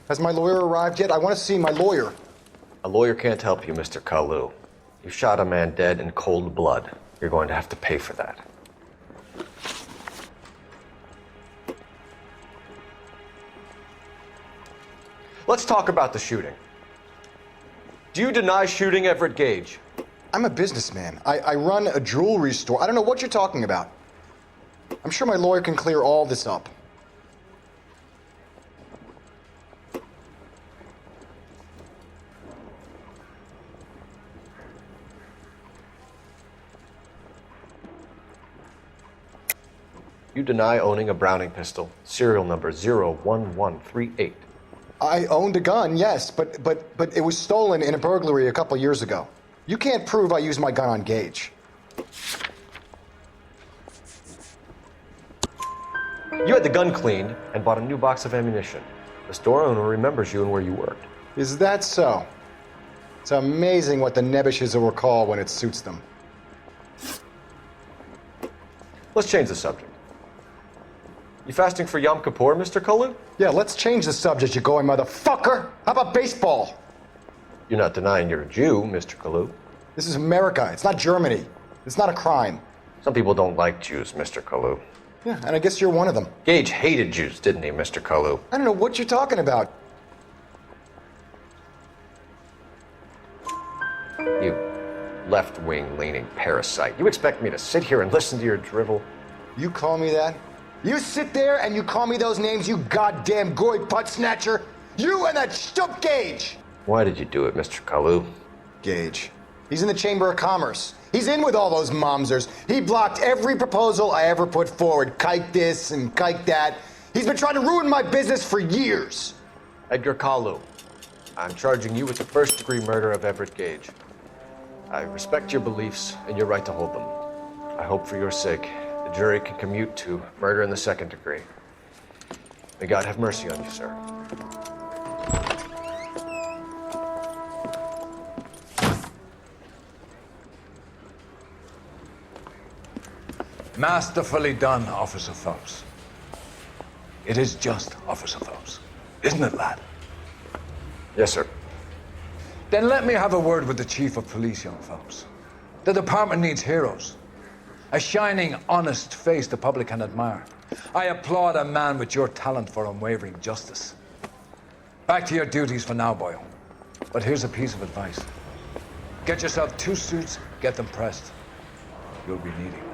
Has my lawyer arrived yet? I want to see my lawyer. A lawyer can't help you, Mr. Kalu. You shot a man dead in cold blood. You're going to have to pay for that. Let's talk about the shooting. Do you deny shooting Everett Gage? I'm a businessman. I run a jewelry store. I don't know what you're talking about. I'm sure my lawyer can clear all this up. You deny owning a Browning pistol, serial number 01138. I owned a gun, yes, but it was stolen in a burglary a couple years ago. You can't prove I used my gun on Gage. You had the gun cleaned and bought a new box of ammunition. The store owner remembers you and where you worked. Is that so? It's amazing what the nebbishes will recall when it suits them. Let's change the subject. You fasting for Yom Kippur, Mr. Kalu? Yeah, let's change the subject, you going motherfucker. How about baseball? You're not denying you're a Jew, Mr. Kalu. This is America. It's not Germany. It's not a crime. Some people don't like Jews, Mr. Kalu. Yeah, and I guess you're one of them. Gage hated Jews, didn't he, Mr. Kalu? I don't know what you're talking about. You left-wing leaning parasite. You expect me to sit here and listen to your drivel? You call me that? You sit there and you call me those names, you goddamn goy butt snatcher? You and that stup Gage! Why did you do it, Mr. Kalu? Gage. He's in the Chamber of Commerce. He's in with all those momsers. He blocked every proposal I ever put forward. Kike this and kike that. He's been trying to ruin my business for years. Edgar Kalu, I'm charging you with the first-degree murder of Everett Gage. I respect your beliefs and your right to hold them. I hope for your sake the jury can commute to murder in the second degree. May God have mercy on you, sir. Masterfully done, Officer Phelps. It is just Officer Phelps, isn't it, lad? Yes, sir. Then let me have a word with the Chief of Police, young Phelps. The department needs heroes. A shining, honest face the public can admire. I applaud a man with your talent for unwavering justice. Back to your duties for now, boyo. But here's a piece of advice. Get yourself 2 suits, get them pressed. You'll be needing them.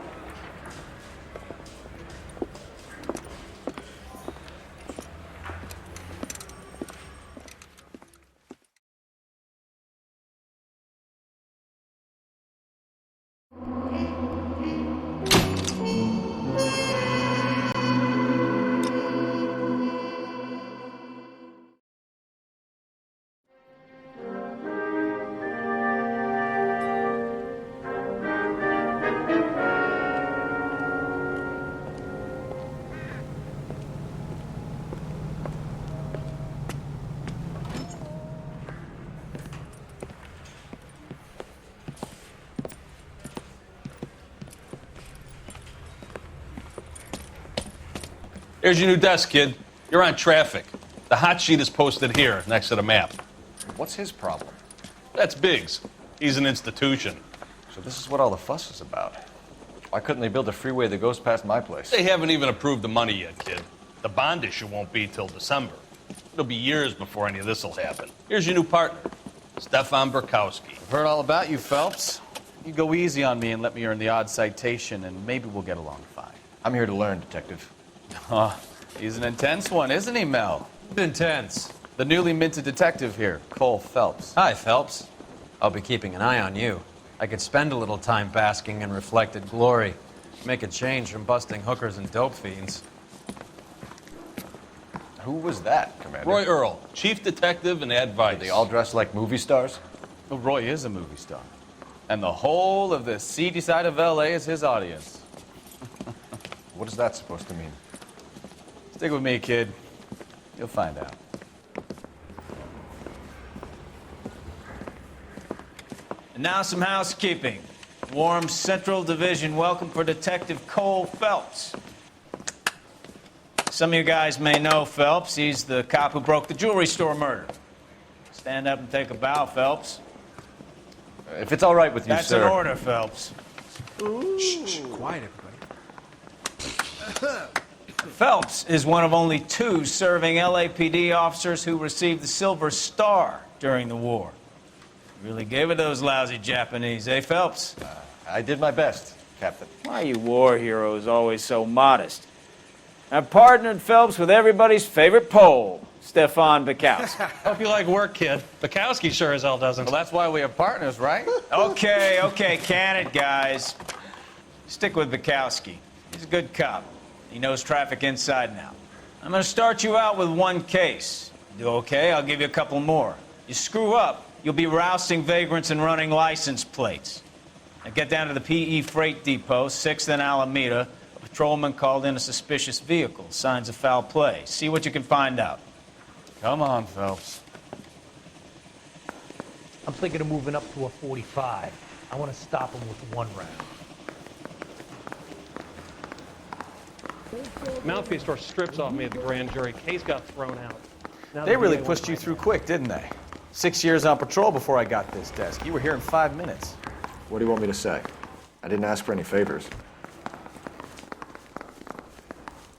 Here's your new desk, kid. You're on traffic. The hot sheet is posted here, next to the map. What's his problem? That's Biggs. He's an institution. So this is what all the fuss is about. Why couldn't they build a freeway that goes past my place? They haven't even approved the money yet, kid. The bond issue won't be till December. It'll be years before any of this will happen. Here's your new partner, Stefan Burkowski. I've heard all about you, Phelps. You go easy on me and let me earn the odd citation, and maybe we'll get along fine. I'm here to learn, Detective. He's an intense one, isn't he, Mel? Intense. The newly minted detective here, Cole Phelps. Hi, Phelps. I'll be keeping an eye on you. I could spend a little time basking in reflected glory. Make a change from busting hookers and dope fiends. Who was that, Commander? Roy Earl, chief detective and advice. They all dress like movie stars? Well, Roy is a movie star. And the whole of the seedy side of L.A. is his audience. What is that supposed to mean? Stick with me, kid. You'll find out. And now some housekeeping. Warm Central Division welcome for Detective Cole Phelps. Some of you guys may know Phelps. He's the cop who broke the jewelry store murder. Stand up and take a bow, Phelps. If it's all right with you, That's sir. an order, Phelps. Shh, quiet, everybody. Phelps is one of only 2 serving LAPD officers who received the Silver Star during the war. Really gave it those lousy Japanese, eh, Phelps? I did my best, Captain. Why are you war heroes always so modest? I've partnered Phelps with everybody's favorite Pole, Stefan Bukowski. Hope you like work, kid. Bukowski sure as hell doesn't. Well, that's why we have partners, right? Okay, can it, guys? Stick with Bukowski. He's a good cop. He knows traffic inside and out. I'm gonna start you out with 1 case. You do okay, I'll give you a couple more. You screw up, you'll be rousting vagrants and running license plates. Now get down to the PE Freight Depot, 6th and Alameda. A patrolman called in a suspicious vehicle. Signs of foul play. See what you can find out. Come on, Phelps. I'm thinking of moving up to a 45. I want to stop him with 1 round. Mouthpiece store strips off me at the grand jury. Case got thrown out. Now They the really DA pushed wants you my through head. quick, didn't they? 6 years on patrol before I got this desk. You were here in 5 minutes. What do you want me to say? I didn't ask for any favors.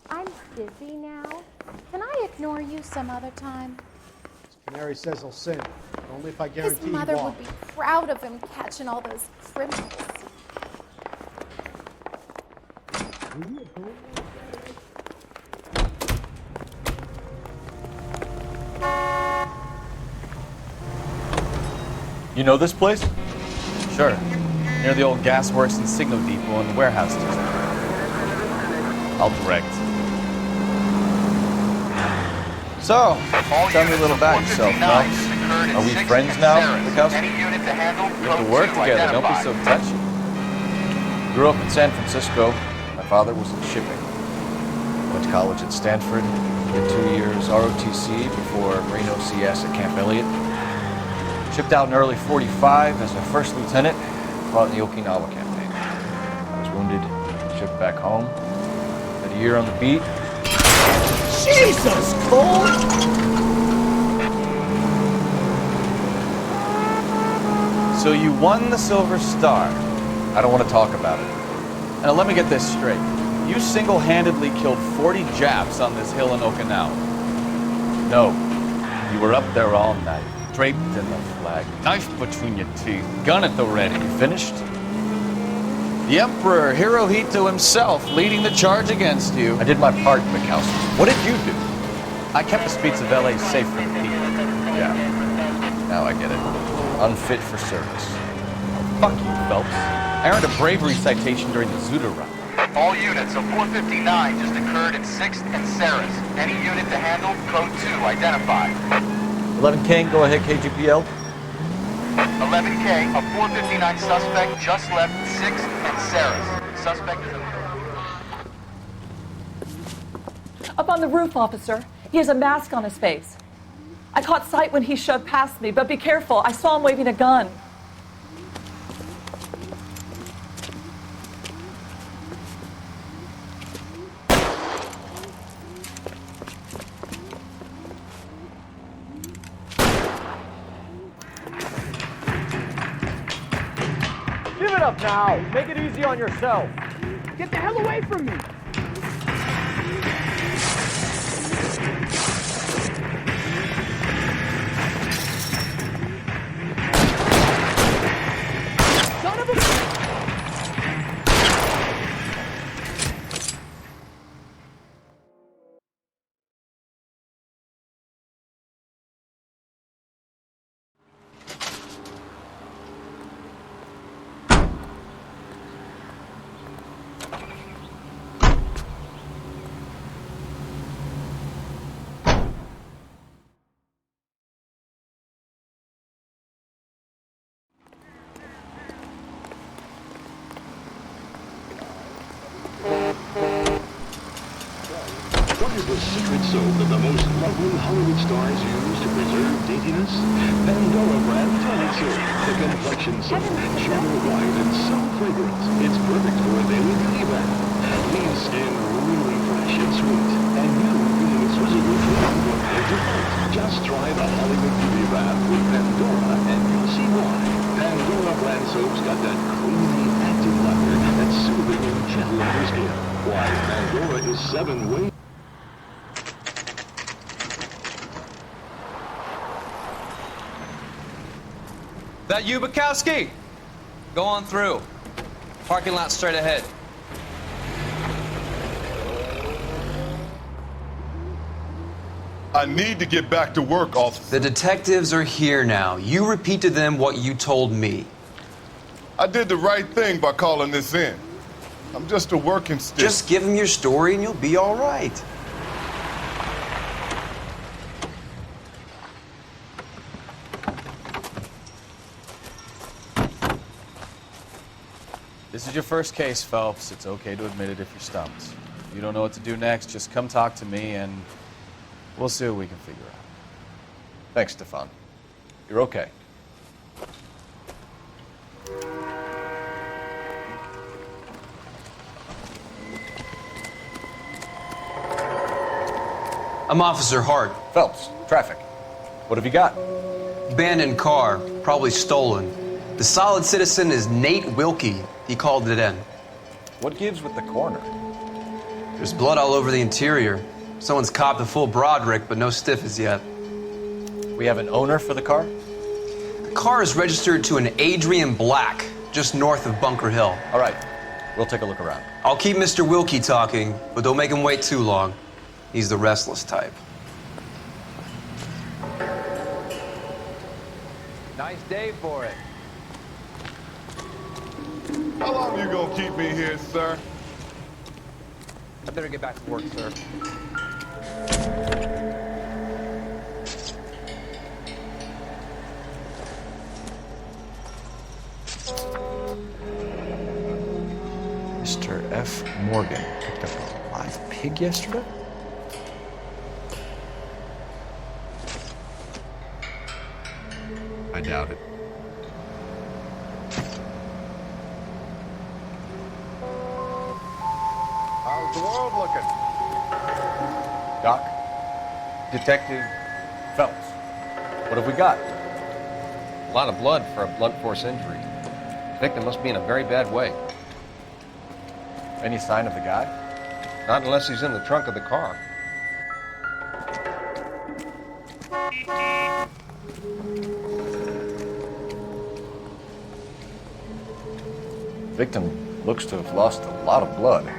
I'm busy now. Can I ignore you some other time? Canary says he'll sin, but only if I His guarantee he mother won't. would be proud of him catching all those criminals. You know this place? Sure. Near the old gasworks and signal depot and the warehouse district. I'll direct. So, tell me a little about yourself, Phelps. Are we friends now, Bukowski? We have to work together, don't be so touchy. Grew up in San Francisco. My father was in shipping. Went to college at Stanford. Did 2 years ROTC before Marine OCS at Camp Elliott. Shipped out in early '45 as a first lieutenant. Fought in the Okinawa campaign. I was wounded. Shipped back home. Did a year on the beat. Jesus, Cole! So you won the Silver Star. I don't want to talk about it. Now let me get this straight. You single-handedly killed 40 Japs on this hill in Okinawa. No. You were up there all night. Draped in the flag, knife between your teeth, gun at the ready. You finished? The Emperor Hirohito himself leading the charge against you. I did my part, Bukowski. What did you do? I kept the streets of LA safe for the people. Yeah. Now I get it. Unfit for service. Fuck you, Phelps. I earned a bravery citation during the Zuda run. All units, a 459 just occurred in 6th and Saris. Any unit to handle, code 2, identified. 11 King, go ahead, KGPL. 11K, a 459 suspect just left 6th and Saris. Suspect is Up on the roof, officer. He has a mask on his face. I caught sight when he shoved past me, but be careful. I saw him waving a gun. Give it up now. Make it easy on yourself. Get the hell away from me. Son of a... What is the secret soap that the most lovely Hollywood stars use to preserve daintiness? Pandora brand toilet soap. The complexion soap. Gentle white and so fragrant. It's perfect for a daily beauty bath. Leaves skin really fresh and sweet. And you 7 ways. That you, Bukowski? Go on through. Parking lot straight ahead. I need to get back to work, officer. The detectives are here now. You repeat to them what you told me. I did the right thing by calling this in. I'm just a working stick. Just give them your story and you'll be all right. This is your first case, Phelps. It's okay to admit it if you're stumped. If you don't know what to do next, just come talk to me and we'll see what we can figure out. Thanks, Stefan. You're okay. I'm Officer Hart. Phelps, traffic. What have you got? Abandoned car, probably stolen. The solid citizen is Nate Wilkie. He called it in. What gives with the coroner? There's blood all over the interior. Someone's copped a full Broderick, but no stiff as yet. We have an owner for the car? The car is registered to an Adrian Black, just north of Bunker Hill. All right, we'll take a look around. I'll keep Mr. Wilkie talking, but don't make him wait too long. He's the restless type. Nice day for it. How long you gonna keep me here, sir? I better get back to work, sir. Mr. F. Morgan picked up a live pig yesterday? I doubt it. How's the world looking? Doc? Detective Phelps. What have we got? A lot of blood for a blunt force injury. The victim must be in a very bad way. Any sign of the guy? Not unless he's in the trunk of the car. Victim looks to have lost a lot of blood.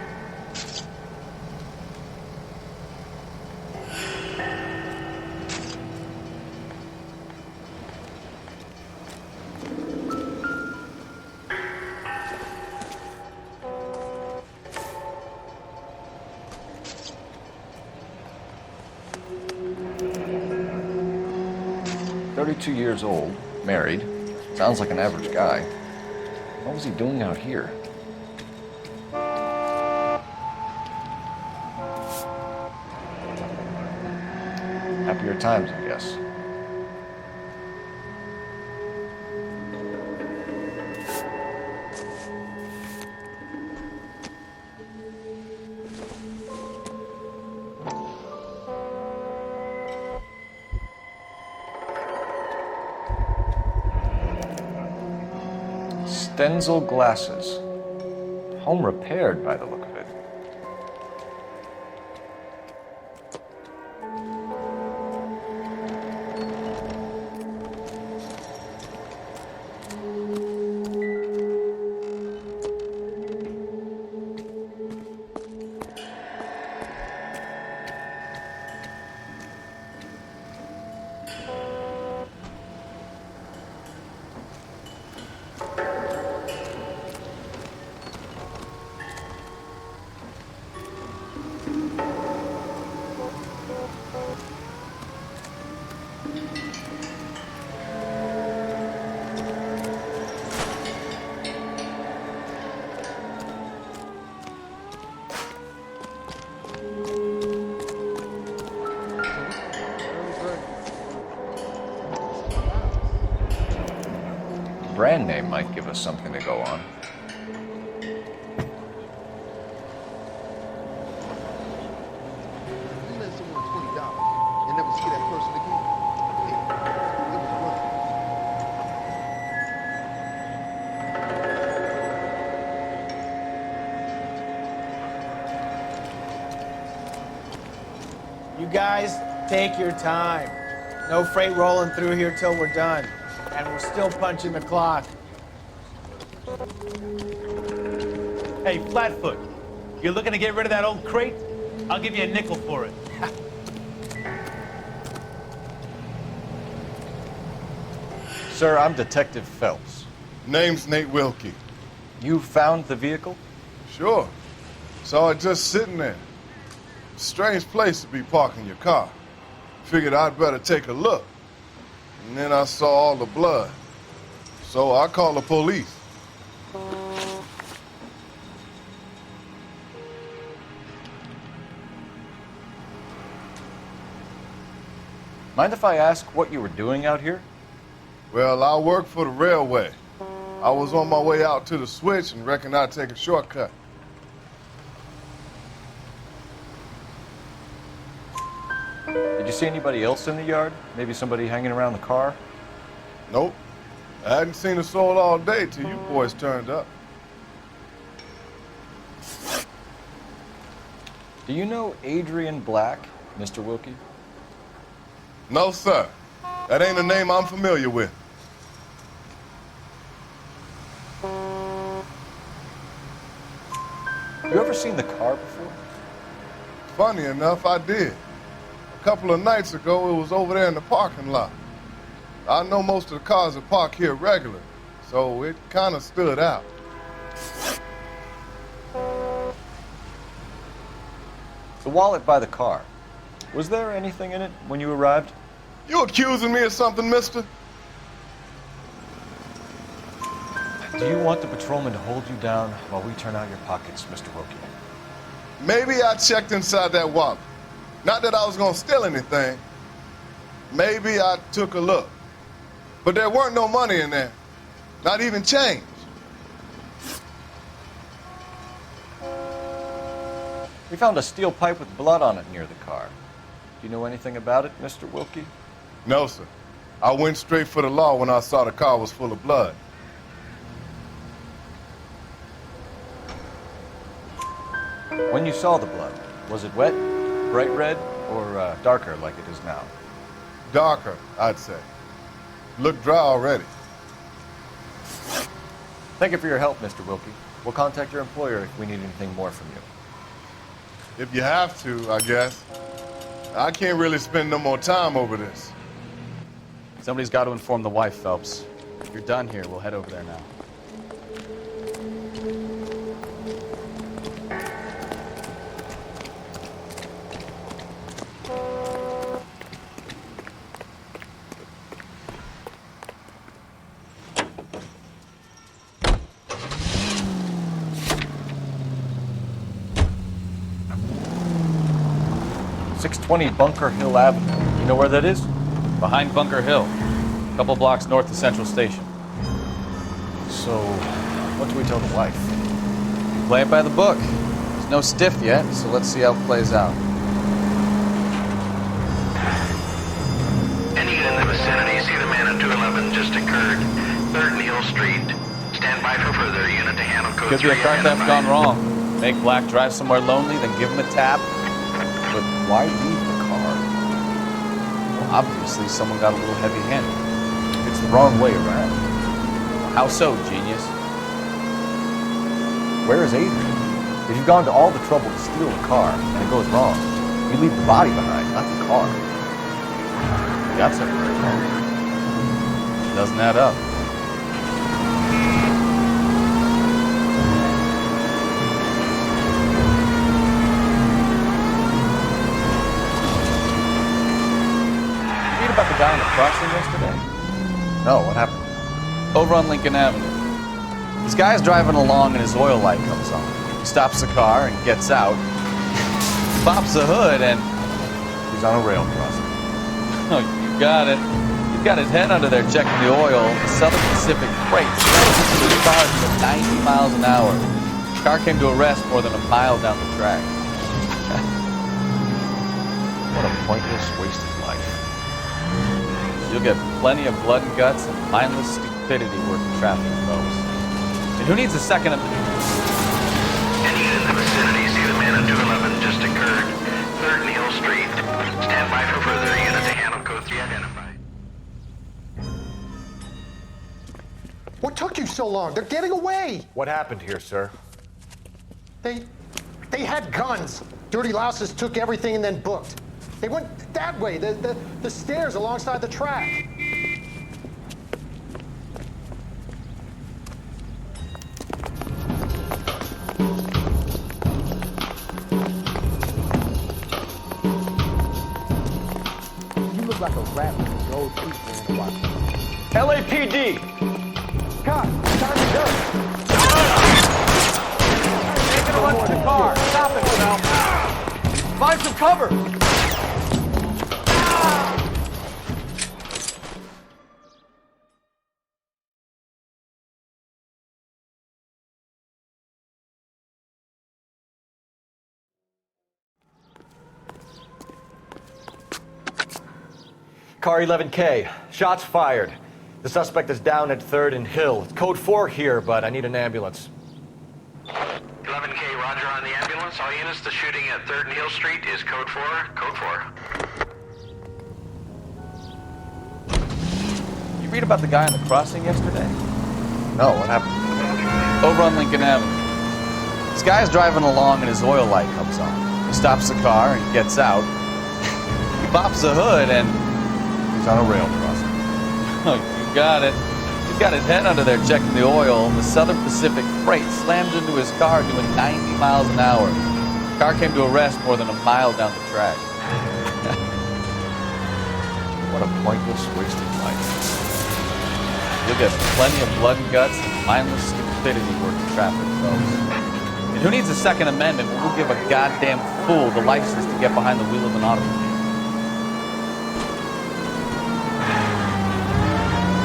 Years old, married, sounds like an average guy. What was he doing out here? Happier times, I guess. Stenzel glasses. Home repaired by the look of it. Brand name might give us something to go on. You lend someone $20 and never see that person again. It was worth it. You guys, take your time. No freight rolling through here till we're done. And we're still punching the clock. Hey, Flatfoot, you're looking to get rid of that old crate? I'll give you a nickel for it. Sir, I'm Detective Phelps. Name's Nate Wilkie. You found the vehicle? Sure. Saw it just sitting there. Strange place to be parking your car. Figured I'd better take a look. And then I saw all the blood. So I called the police. Mind if I ask what you were doing out here? Well, I work for the railway. I was on my way out to the switch and reckoned I'd take a shortcut. Did you see anybody else in the yard? Maybe somebody hanging around the car? Nope. I hadn't seen a soul all day till you boys turned up. Do you know Adrian Black, Mr. Wilkie? No, sir. That ain't a name I'm familiar with. You ever seen the car before? Funny enough, I did. A couple of nights ago, it was over there in the parking lot. I know most of the cars are parked here regular, so it kind of stood out. The wallet by the car. Was there anything in it when you arrived? You accusing me of something, mister? Do you want the patrolman to hold you down while we turn out your pockets, Mr. Wilkie? Maybe I checked inside that wallet. Not that I was gonna steal anything. Maybe I took a look. But there weren't no money in there. Not even change. We found a steel pipe with blood on it near the car. Do you know anything about it, Mr. Wilkie? No, sir. I went straight for the law when I saw the car was full of blood. When you saw the blood, was it wet, bright red, or darker like it is now? Darker, I'd say. Looked dry already. Thank you for your help, Mr. Wilkie. We'll contact your employer if we need anything more from you. If you have to, I guess. I can't really spend no more time over this. Somebody's got to inform the wife, Phelps. If you're done here, we'll head over there now. .620 Bunker Hill Avenue. You know where that is? Behind Bunker Hill, a couple blocks north of Central Station. So, what do we tell the wife? Play it by the book. There's no stiff yet, so let's see how it plays out. Any unit in the vicinity, see the man at 211 just occurred. 3rd Neal Street. Stand by for further. Unit to handle code Could be 3 a car theft identified. gone wrong. Make Black drive somewhere lonely, then give him a tap. But why leave the car? Well, obviously, someone got a little heavy-handed. It's the wrong way around. How so, genius? Where is Adrian? If you've gone to all the trouble to steal the car and it goes wrong, you leave the body behind, not the car. That's a very wrong. Doesn't add up. About the guy in the crossing yesterday? No, what happened? Over on Lincoln Avenue. This guy's driving along and his oil light comes on. He stops the car and gets out, pops the hood, and he's on a rail crossing. Oh, you got it. He's got his head under there checking the oil. The Southern Pacific freight the cars at 90 miles an hour. The car came to a rest more than a mile down the track. What a pointless, wasted life. You'll get plenty of blood and guts and mindless stupidity working traffic, folks. And who needs a second of... Any unit in the vicinity, see the man at 211 just occurred. 3rd Neal Street. so long? They're getting away. What happened here, sir? They had guns. Dirty louses took everything and then booked. They went that way, the stairs alongside the track. You look like a rat with a gold tooth wearing a watch. LAPD! Cut! Time to go! Taking a lunch in the car. Stop it, Sal. Find some cover. Car 11K. Shots fired. The suspect is down at 3rd and Hill. It's code 4 here, but I need an ambulance. 11K, roger on the ambulance. All units, the shooting at 3rd and Hill Street is code 4. Code 4. You read about the guy on the crossing yesterday? No, what happened? Over on Lincoln Avenue. This guy's driving along and his oil light comes on. He stops the car and he gets out. He pops the hood and he's on a rail crossing. You got it. He's got his head under there checking the oil. The Southern Pacific freight slams into his car doing 90 miles an hour. The car came to a rest more than a mile down the track. What a pointless, wasted life. You'll get plenty of blood and guts and mindless stupidity working traffic, folks. And who needs a Second Amendment when we'll give a goddamn fool the license to get behind the wheel of an automobile?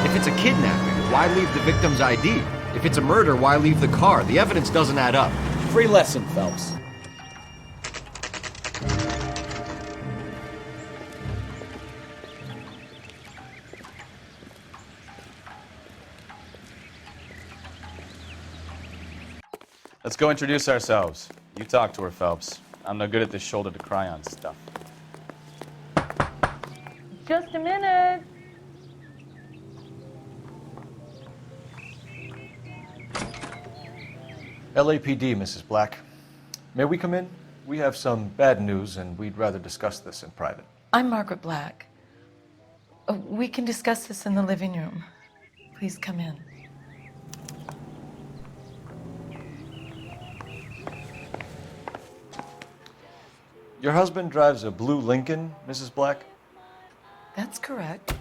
If it's a kidnapping, why leave the victim's ID? If it's a murder, why leave the car? The evidence doesn't add up. Free lesson, Phelps. Let's go introduce ourselves. You talk to her, Phelps. I'm no good at this shoulder to cry on stuff. Just a minute. LAPD, Mrs. Black. May we come in? We have some bad news, and we'd rather discuss this in private. I'm Margaret Black. We can discuss this in the living room. Please come in. Your husband drives a blue Lincoln, Mrs. Black? That's correct.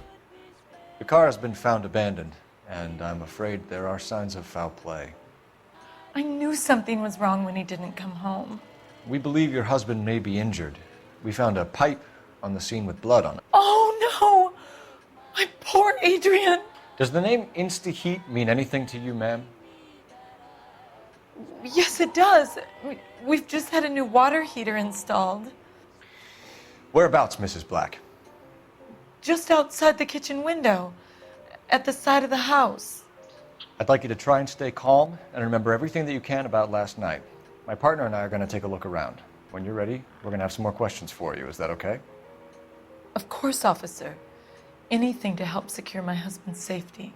The car has been found abandoned, and I'm afraid there are signs of foul play. I knew something was wrong when he didn't come home. We believe your husband may be injured. We found a pipe on the scene with blood on it. Oh no! My poor Adrian! Does the name Insta-Heat mean anything to you, ma'am? Yes, it does. We've just had a new water heater installed. Whereabouts, Mrs. Black? Just outside the kitchen window, at the side of the house. I'd like you to try and stay calm and remember everything that you can about last night. My partner and I are going to take a look around. When you're ready, we're going to have some more questions for you. Is that okay? Of course, officer. Anything to help secure my husband's safety.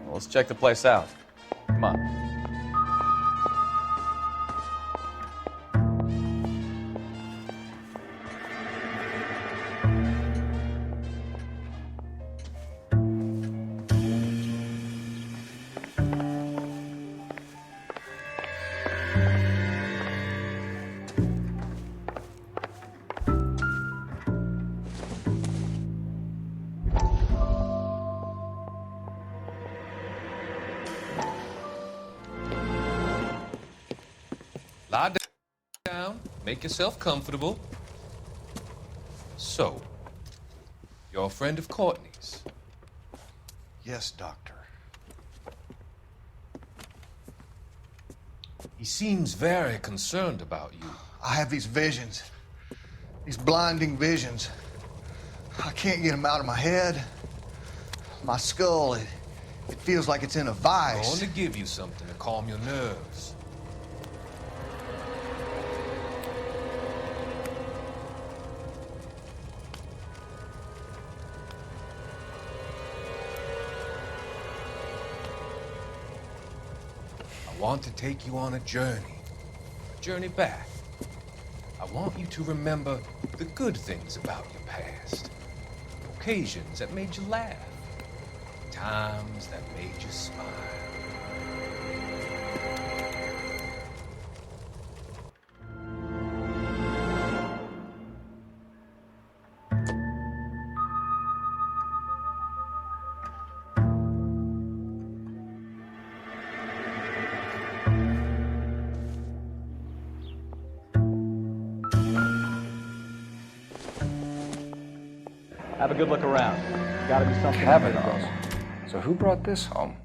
Well, let's check the place out. Come on. Lie down, make yourself comfortable. So, you're a friend of Courtney's? Yes, Doctor. He seems very concerned about you. I have these visions, these blinding visions. I can't get them out of my head. My skull, it feels like it's in a I'm vice. going to give you something to calm your nerves. I want to take you on a journey back. I want you to remember the good things about your past, occasions that made you laugh, times that made you smile. Have a good look around. Gotta be something. Kavanaugh. So who brought this home?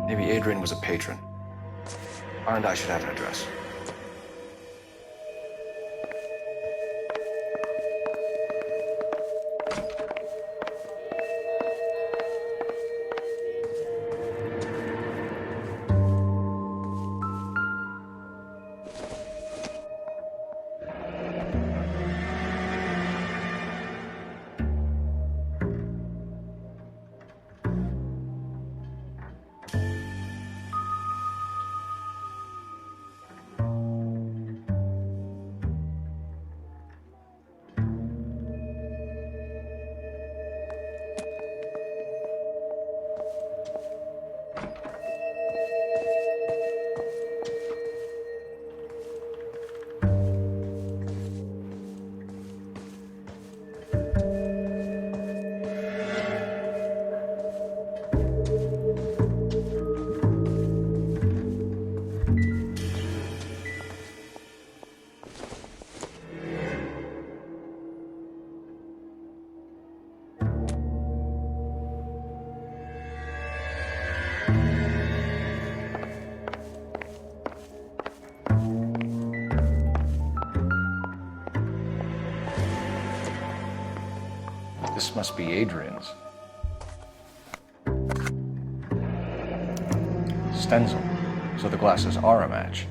Maybe Adrian was a patron. And I should have an address. This must be Adrian's. Stencil, so the glasses are a match.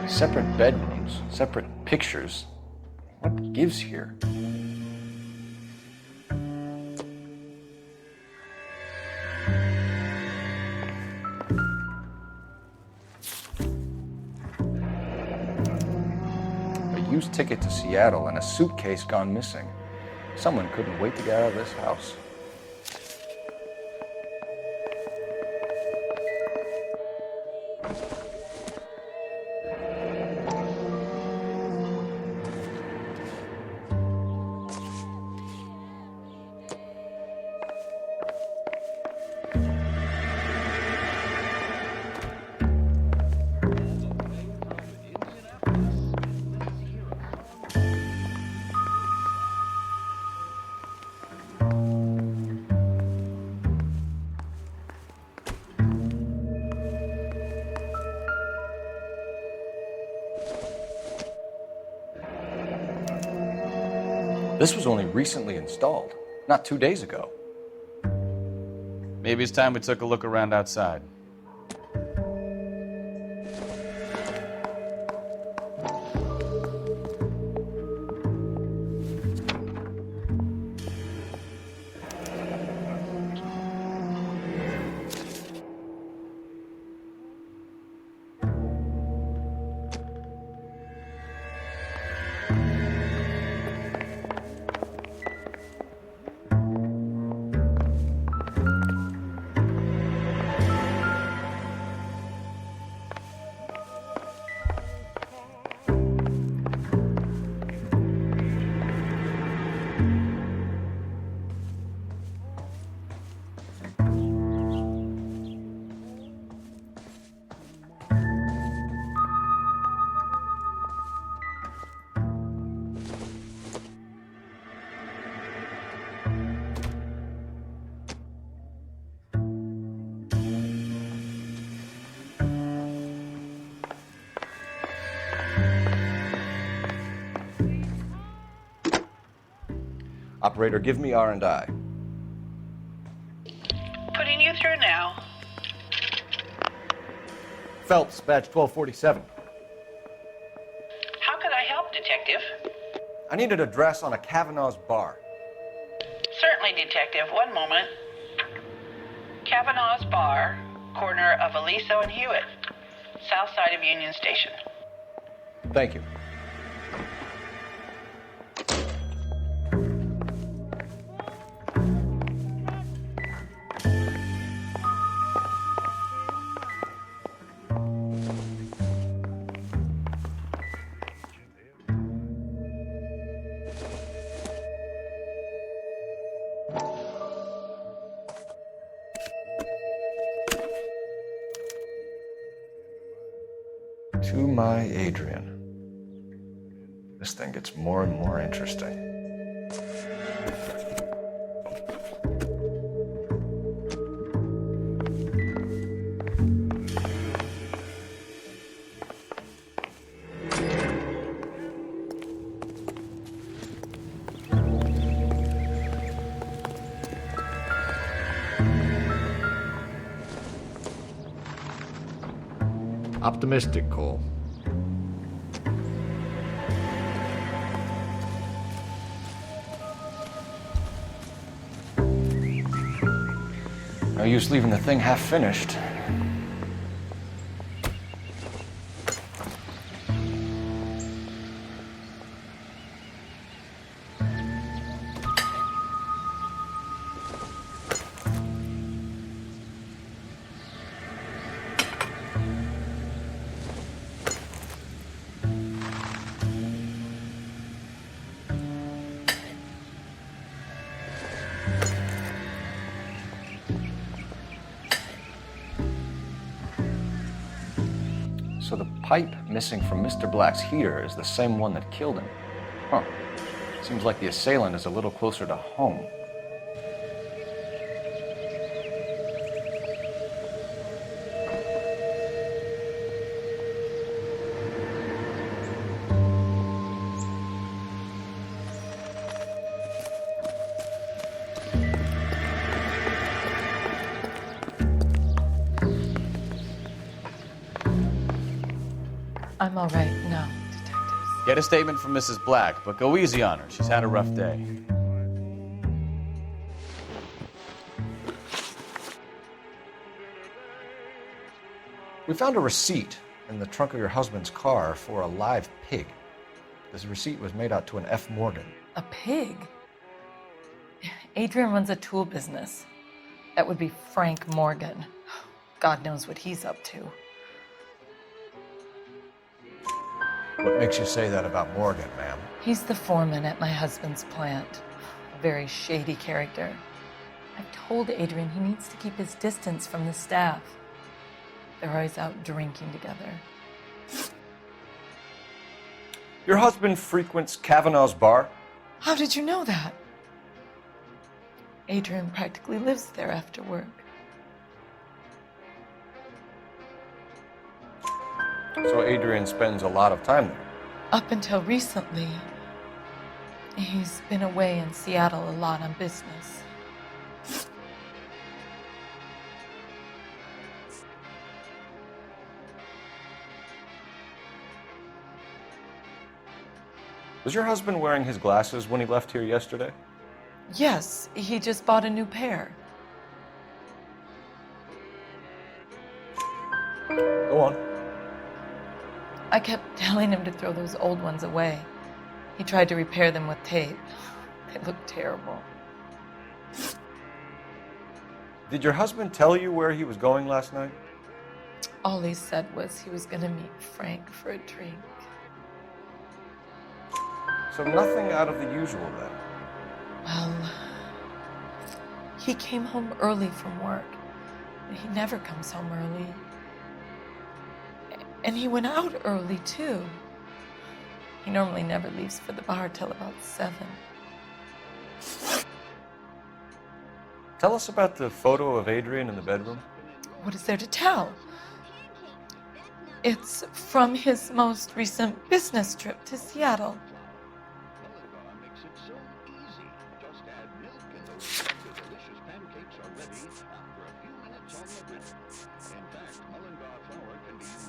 Separate bedrooms, separate pictures. What gives here? Used ticket to Seattle and a suitcase gone missing. Someone couldn't wait to get out of this house. This was only recently installed, not 2 days ago. Maybe it's time we took a look around outside. Operator, give me R&I. Phelps, badge 1247. How can I help, Detective? I need an address on a Kavanaugh's bar. Certainly, Detective. One moment. Kavanaugh's Bar, corner of Aliso and Hewitt, south side of Union Station. Thank you. To my Adrian. This thing gets more and more interesting. Optimistic, Cole. No use leaving the thing half finished. So the pipe missing from Mr. Black's heater is the same one that killed him. Huh. Seems like the assailant is a little closer to home. I'm all right now. Get a statement from Mrs. Black, but go easy on her. She's had a rough day. We found a receipt in the trunk of your husband's car for a live pig. This receipt was made out to an F. Morgan. A pig? Adrian runs a tool business. That would be Frank Morgan. God knows what he's up to. What makes you say that about Morgan, ma'am? He's the foreman at my husband's plant. A very shady character. I've told Adrian he needs to keep his distance from the staff. They're always out drinking together. Your husband frequents Kavanaugh's bar? How did you know that? Adrian practically lives there after work. So Adrian spends a lot of time there? Up until recently, he's been away in Seattle a lot on business. Was your husband wearing his glasses when he left here yesterday? Yes, he just bought a new pair. Go on. I kept telling him to throw those old ones away. He tried to repair them with tape. They look terrible. Did your husband tell you where he was going last night? All he said was he was going to meet Frank for a drink. So nothing out of the usual then? Well, he came home early from work. He never comes home early. And he went out early, too. He normally never leaves for the bar till about 7. Tell us about the photo of Adrian in the bedroom. What is there to tell? It's from his most recent business trip to Seattle. In fact, Mullingar flour can be used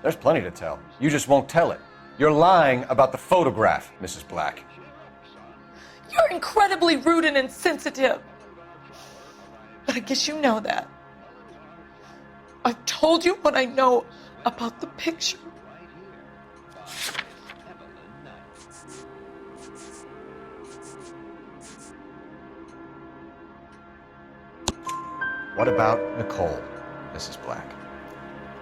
There's plenty to tell. You just won't tell it. You're lying about the photograph, Mrs. Black. You're incredibly rude and insensitive. But I guess you know that. I've told you what I know about the picture. What about Nicole, Mrs. Black?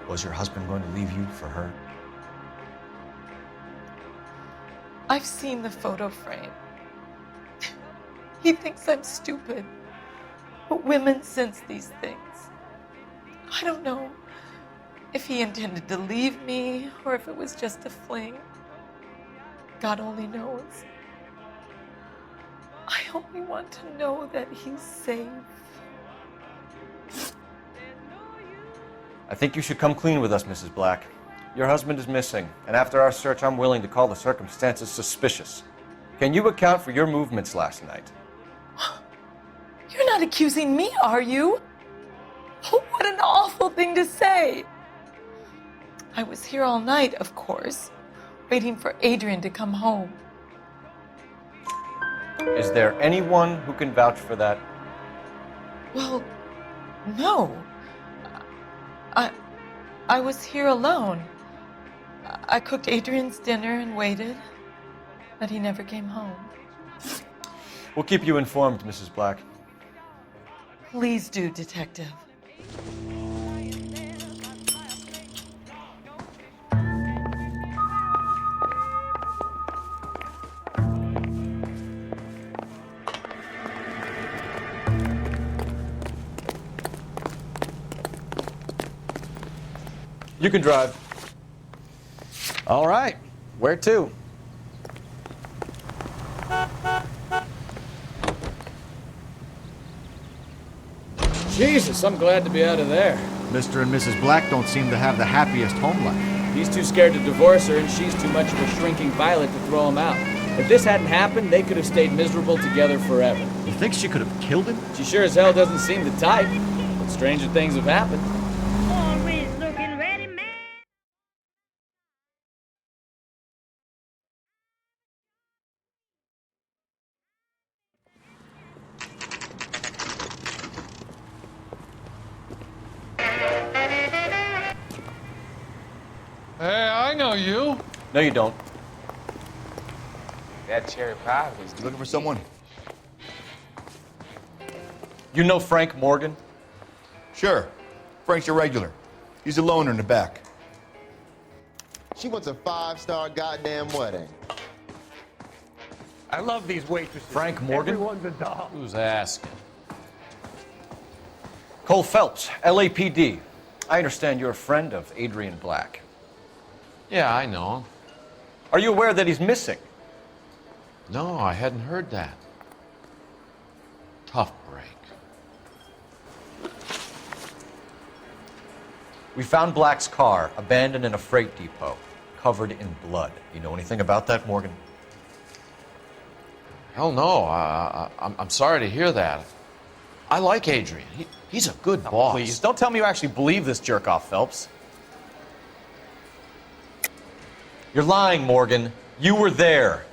Was your husband going to leave you for her? I've seen the photo frame. He thinks I'm stupid. But women sense these things. I don't know if he intended to leave me or if it was just a fling. God only knows. I only want to know that he's safe. I think you should come clean with us, Mrs. Black. Your husband is missing, and after our search, I'm willing to call the circumstances suspicious. Can you account for your movements last night? You're not accusing me, are you? Oh, what an awful thing to say. I was here all night, of course, waiting for Adrian to come home. Is there anyone who can vouch for that? Well, no. I was here alone. I cooked Adrian's dinner and waited, but he never came home. We'll keep you informed, Mrs. Black. Please do, Detective. You can drive. All right. Where to? Jesus, I'm glad to be out of there. Mr. and Mrs. Black don't seem to have the happiest home life. He's too scared to divorce her, and she's too much of a shrinking violet to throw him out. If this hadn't happened, they could have stayed miserable together forever. You think she could have killed him? She sure as hell doesn't seem the type, but stranger things have happened. Always looking ready, man. Hey, I know you. No, you don't. That cherry pie was You looking for someone? You know Frank Morgan? Sure. Frank's your regular. He's a loner in the back. She wants a 5-star goddamn wedding. I love these waitresses. Frank Morgan? Everyone's a doll. Who's asking? Cole Phelps, LAPD. I understand you're a friend of Adrian Black. Yeah, I know him. Are you aware that he's missing? No, I hadn't heard that. Tough break. We found Black's car abandoned in a freight depot, covered in blood. You know anything about that, Morgan? Hell no. I'm sorry to hear that. I like Adrian. He's a good boss. Please, don't tell me you actually believe this jerk-off, Phelps. You're lying, Morgan. You were there.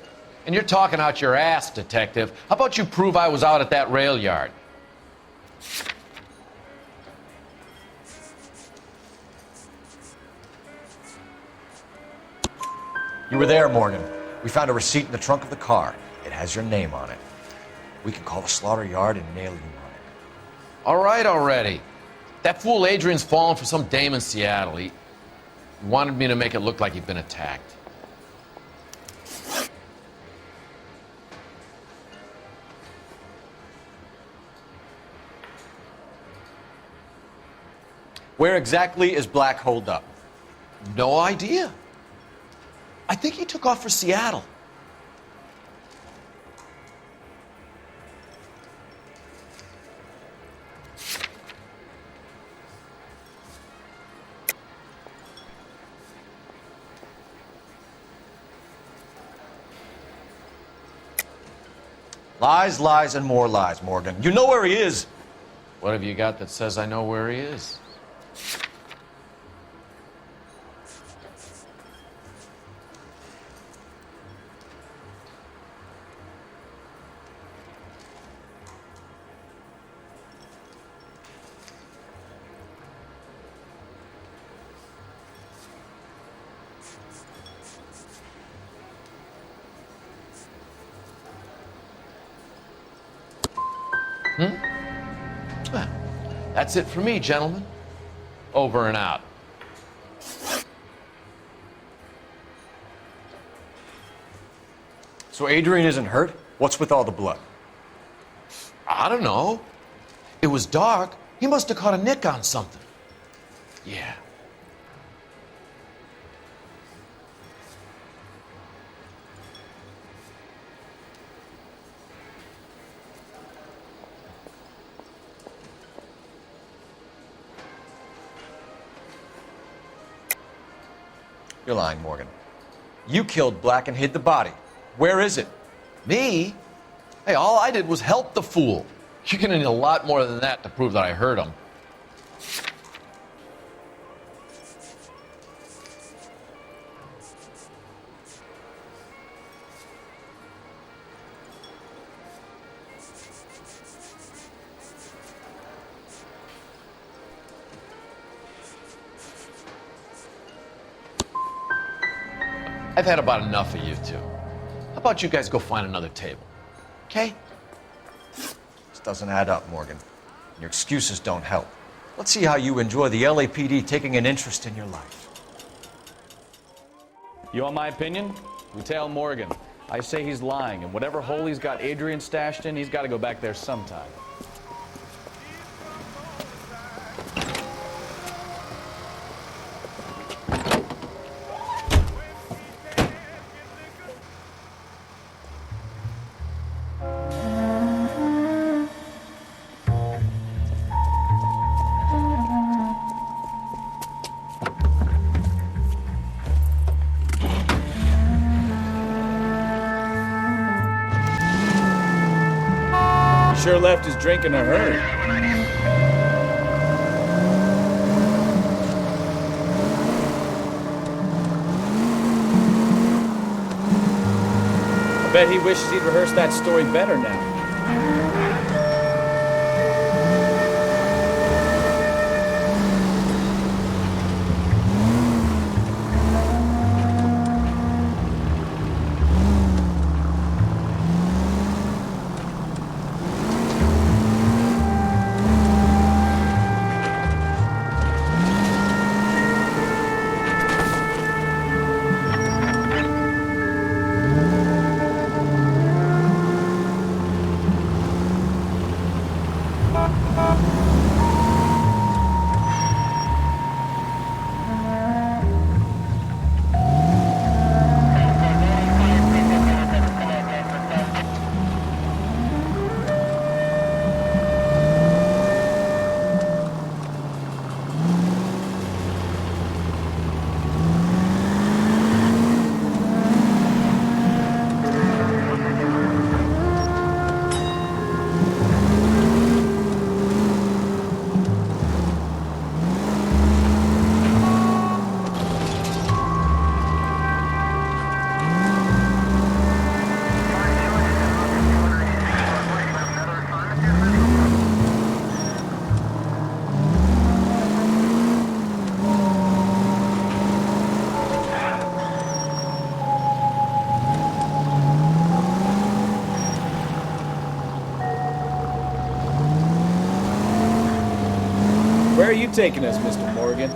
And you're talking out your ass, detective. How about you prove I was out at that rail yard? You were there, Morgan. We found a receipt in the trunk of the car. It has your name on it. We can call the slaughter yard and nail you on it. All right already. That fool Adrian's fallen for some dame in Seattle. He wanted me to make it look like he'd been attacked. Where exactly is Black holed up? No idea. I think he took off for Seattle. Lies, lies, and more lies, Morgan. You know where he is. What have you got that says I know where he is? Well, that's it for me, gentlemen. Over and out. So Adrian isn't hurt? What's with all the blood? I don't know. It was dark. He must have caught a nick on something. Yeah. You're lying, Morgan. You killed Black and hid the body. Where is it? Me? Hey, all I did was help the fool. You're gonna need a lot more than that to prove that I hurt him. I've had about enough of you two. How about you guys go find another table? Okay? This doesn't add up, Morgan. Your excuses don't help. Let's see how you enjoy the LAPD taking an interest in your life. You want my opinion? Lieutenant Morgan. I say he's lying, and whatever hole he's got Adrian stashed in, he's got to go back there sometime. Sure left his drink in a hurry. I bet he wishes he'd rehearsed that story better now. Where are you taking us, Mr. Morgan?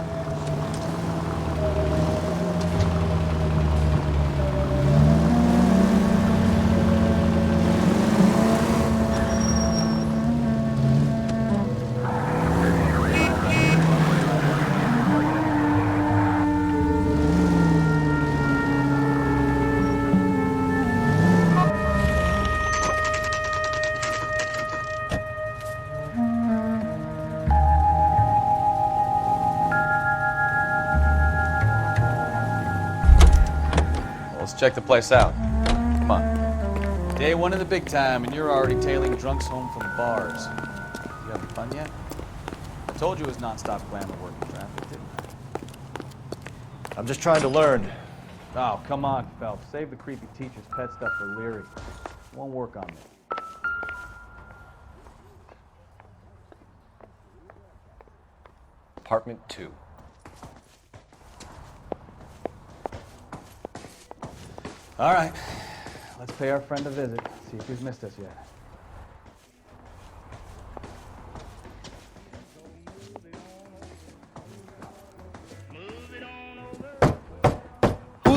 Let's check the place out. Come on. Day one of the big time, and you're already tailing drunks home from bars. You having fun yet? I told you it was non-stop glamour working traffic, didn't I? I'm just trying to learn. Oh, come on, Phelps. Save the creepy teacher's pet stuff for Leary. It won't work on me. Apartment 2. All right. Let's pay our friend a visit. See if he's missed us yet.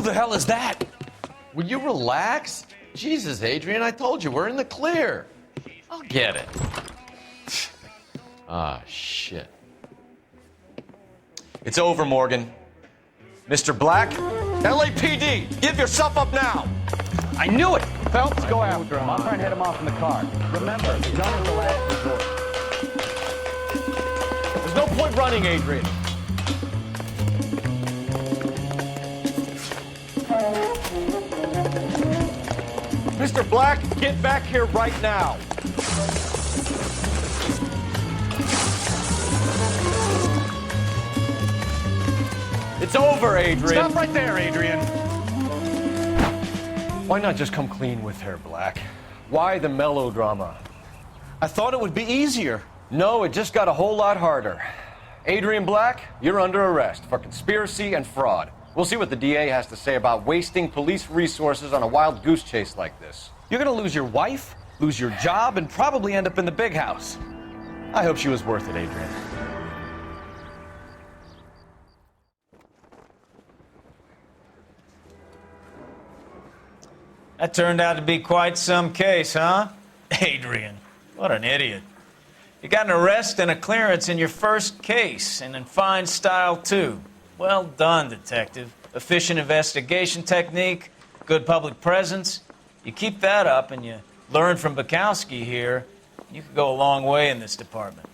the hell is that? Will you relax? Jesus, Adrian, I told you, we're in the clear. I'll get it. Ah, shit. It's over, Morgan. Mr. Black, LAPD, give yourself up now. I knew it. Phelps, go after him. I'll try and head him off in the car. Remember, gun is the last resort. There's no point running, Adrian. Mr. Black, get back here right now. It's over, Adrian. Stop right there, Adrian. Why not just come clean with her, Black? Why the melodrama? I thought it would be easier. No, it just got a whole lot harder. Adrian Black, you're under arrest for conspiracy and fraud. We'll see what the DA has to say about wasting police resources on a wild goose chase like this. You're gonna lose your wife, lose your job, and probably end up in the big house. I hope she was worth it, Adrian. That turned out to be quite some case, huh? Adrian, what an idiot. You got an arrest and a clearance in your first case, and in fine style, too. Well done, detective. Efficient investigation technique, good public presence. You keep that up and you learn from Bukowski here, you could go a long way in this department.